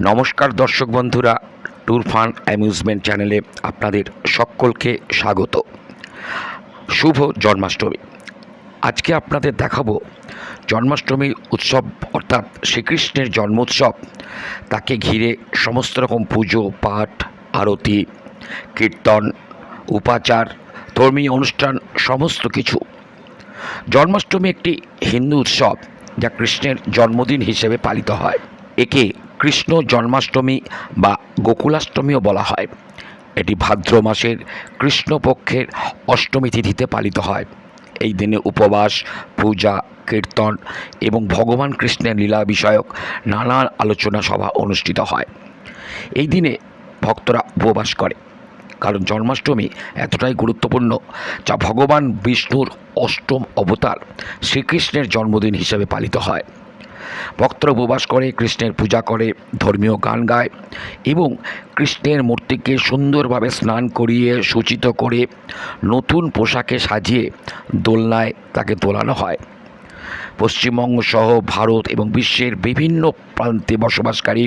নমস্কার দর্শক বন্ধুরা, ট্যুর ফান অ্যামিউজমেন্ট চ্যানেলে আপনাদের সকলকে স্বাগত। শুভ জন্মাষ্টমী। আজকে আপনাদের দেখাবো জন্মাষ্টমী উৎসব অর্থাৎ শ্রীকৃষ্ণের জন্মোৎসব, তাকে ঘিরে সমস্ত রকম পুজো পাঠ, আরতি, কীর্তন, উপাচার, ধর্মীয় অনুষ্ঠান সমস্ত কিছু। জন্মাষ্টমী একটি হিন্দু উৎসব যা কৃষ্ণের জন্মদিন হিসেবে পালিত হয়। একে কৃষ্ণ জন্মাষ্টমী বা গোকুলাষ্টমীও বলা হয়। এটি ভাদ্র মাসের কৃষ্ণপক্ষের অষ্টমী তিথিতে পালিত হয়। এই দিনে উপবাস, পূজা, কীর্তন এবং ভগবান কৃষ্ণের লীলা বিষয়ক নানান আলোচনা সভা অনুষ্ঠিত হয়। এই দিনে ভক্তরা উপবাস করে, কারণ জন্মাষ্টমী এতটাই গুরুত্বপূর্ণ যা ভগবান বিষ্ণুর অষ্টম অবতার শ্রীকৃষ্ণের জন্মদিন হিসেবে পালিত হয়। ভক্তরা উপবাস করে, কৃষ্ণের পূজা করে, ধর্মীয় গান গায় এবং কৃষ্ণের মূর্তিকে সুন্দরভাবে স্নান করিয়ে সূচিত করে নতুন পোশাকে সাজিয়ে দোলনায় তাকে তোলানো হয়। পশ্চিমবঙ্গ সহ ভারত এবং বিশ্বের বিভিন্ন প্রান্তে বসবাসকারী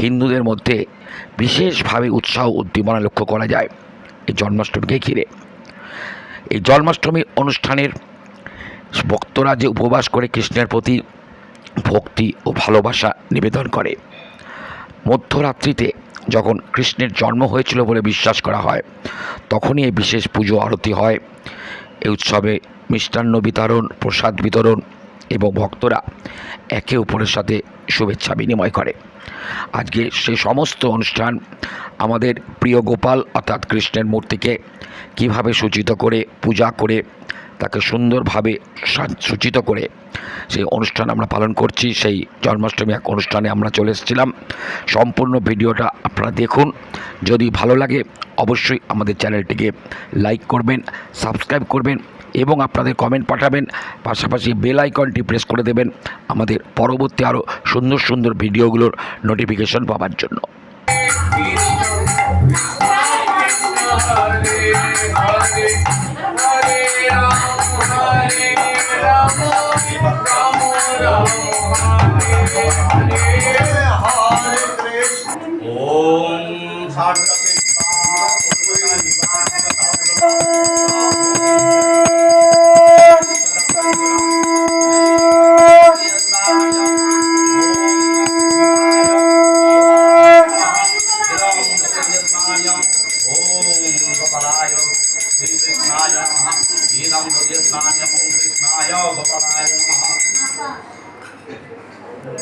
হিন্দুদের মধ্যে বিশেষভাবে উৎসাহ উদ্দীপনা লক্ষ্য করা যায় এই জন্মাষ্টমীকে ঘিরে। এই জন্মাষ্টমী অনুষ্ঠানের ভক্তরা যে উপবাস করে কৃষ্ণের প্রতি ভক্তি ও ভালোবাসা নিবেদন করে। মধ্যরাত্রিতে যখন কৃষ্ণের জন্ম হয়েছিল বলে বিশ্বাস করা হয়, তখনই এই বিশেষ পুজো আরতি হয়। এই উৎসবে মিষ্টান্ন বিতরণ, প্রসাদ বিতরণ এবং ভক্তরা একে অপরের সাথে শুভেচ্ছা বিনিময় করে। আজকে সেই সমস্ত অনুষ্ঠান আমাদের প্রিয় গোপাল অর্থাৎ কৃষ্ণের মূর্তিকে কিভাবে সূচিত করে, পূজা করে, তাকে সুন্দরভাবে সূচিত করে সেই অনুষ্ঠান আমরা পালন করছি। সেই জন্মাষ্টমী এক অনুষ্ঠানে আমরা চলে এসেছিলাম। সম্পূর্ণ ভিডিওটা আপনারা দেখুন। যদি ভালো লাগে অবশ্যই আমাদের চ্যানেলটিকে লাইক করবেন, সাবস্ক্রাইব করবেন এবং আপনাদের কমেন্ট পাঠাবেন। পাশাপাশি বেল আইকনটি প্রেস করে দেবেন আমাদের পরবর্তী আরও সুন্দর সুন্দর ভিডিওগুলোর নোটিফিকেশন পাওয়ার জন্য।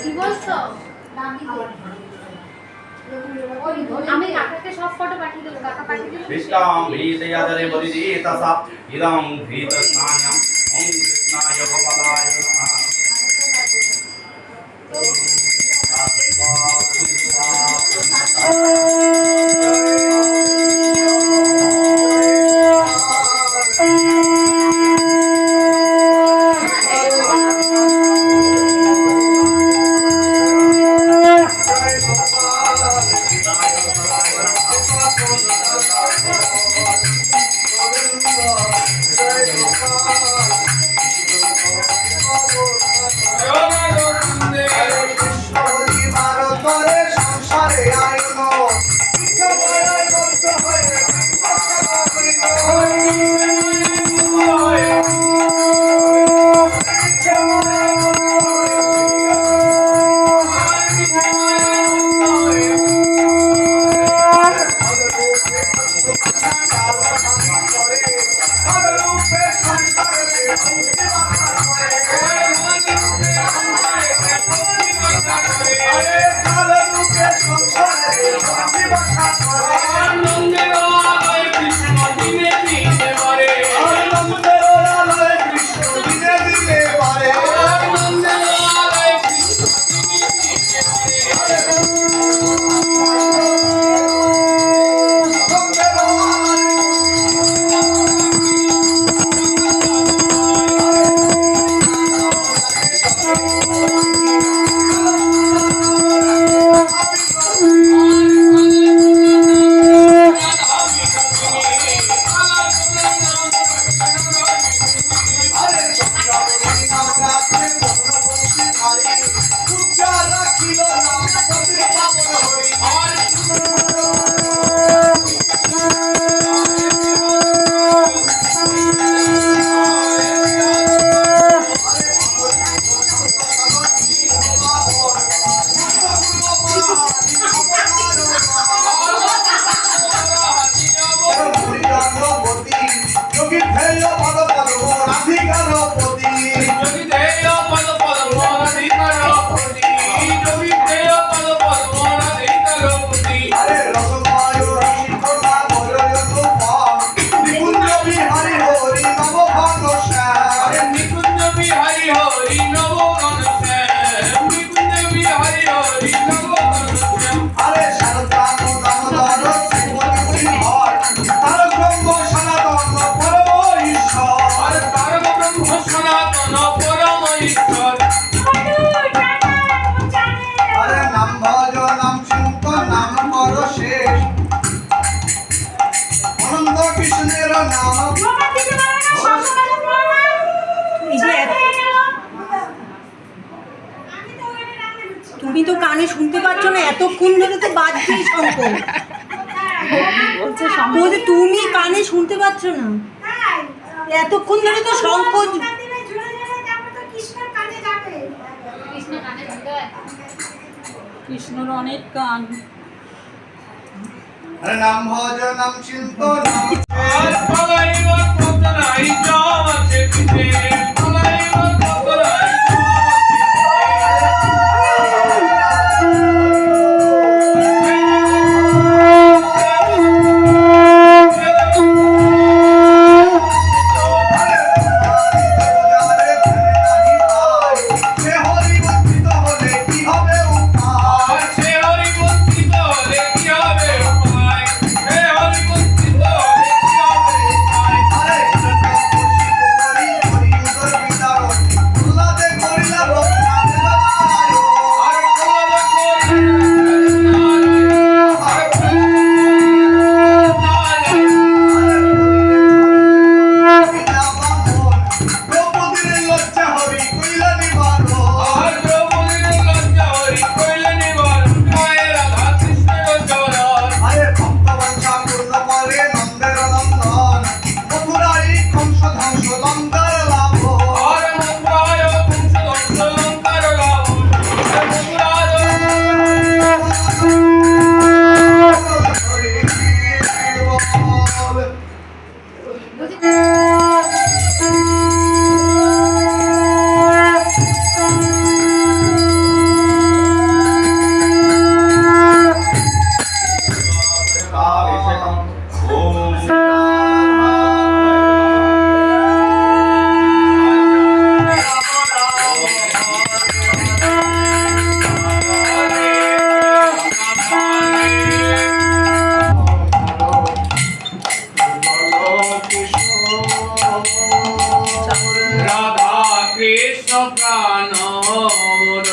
কি বলছো? আমি কাকাকে সব ফটো পাঠিয়ে দেবো। কাকা পাঠিয়ে দেবো। বিষ্টাম ভীতয়াদরে বলিদিতাসা ইদং ভীতস্নান্যং ওম কৃষ্ণায় গোপালায় নমঃ। তুমি তো কানে শুনতে পাচ্ছ না, এতক্ষণ ধরে তো বাজছেই শঙ্খ। বলছে তুমি কানে শুনতে পাচ্ছ না, এতক্ষণ ধরে তো শঙ্খ। কৃষ্ণ কানে শুনতে হয়। কৃষ্ণর অনেক গান। নাম ভজ নাম চিন্ত নাম আর পালাইব কত নাই যাও আছে পিছে পালাইব কত নাই প্রাণ মোর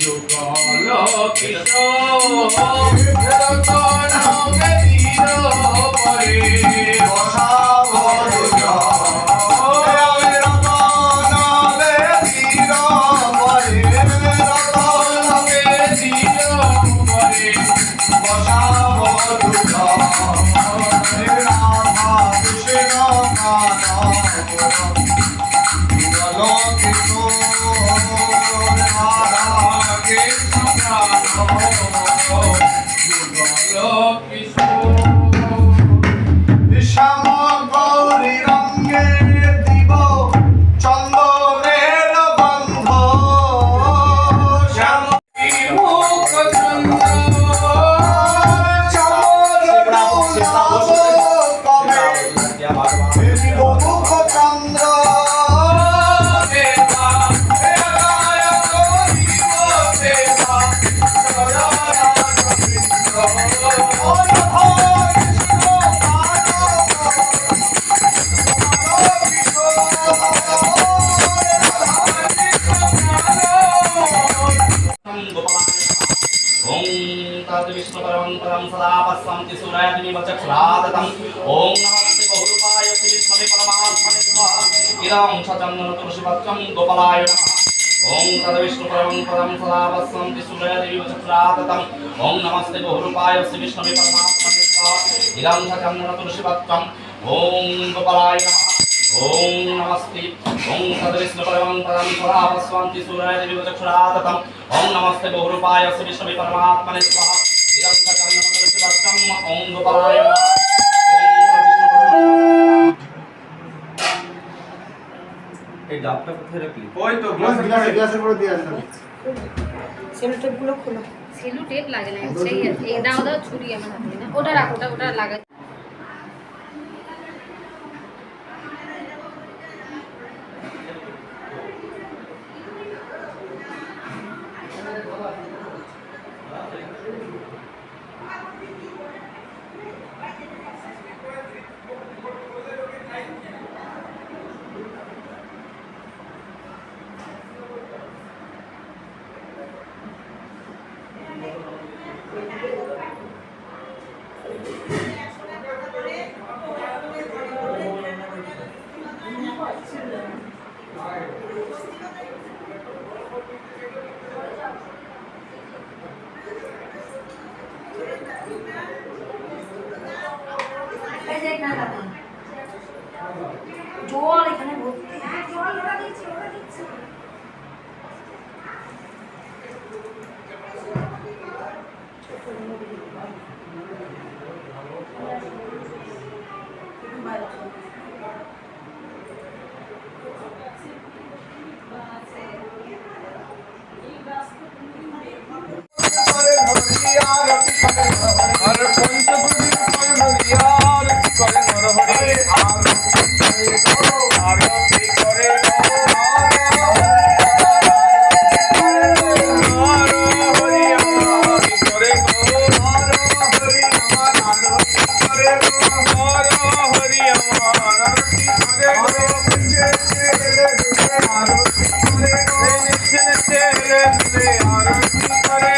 যুগল কিশোর गोपालाय ओम तद्विष्णु परमं पदं सदा वसन्ति सूर्यदेवी वचक्राततम् ओम नमस्ते बहुरूपाय श्री विष्णवे परमात्मने स्वाहा इदं सचन्द्र तुलसीपत्रम् ओम गोपालाय ओम नमस्ते ओम तद्विष्णु परमं पदं सदा वसन्ति सूर्यदेवी वचक्राततम् ओम नमस्ते बहुरूपाय श्री विष्णवे परमात्मने स्वाहा इदं सचन्द्र तुलसीपत्रम् ओम गोपालाय এই ডাবটা কোথায় রাখলি? ওই তো গ্লাসের পরে দিয়ে আসলাম। সেলো টেপগুলো খোলো। সেলো টেপ লাগে না, সেই এই দাও দাও ছুরি আমার হাতে না, ওটা রাখো, ওটা লাগাই। আর পঞ্চপ্রদীপ ধরিয়া আরতি করে নরহরি আরতি করে নরহরি আরতি করে নরহরি আমার আরতি করে নেচে নেচে আরতি করে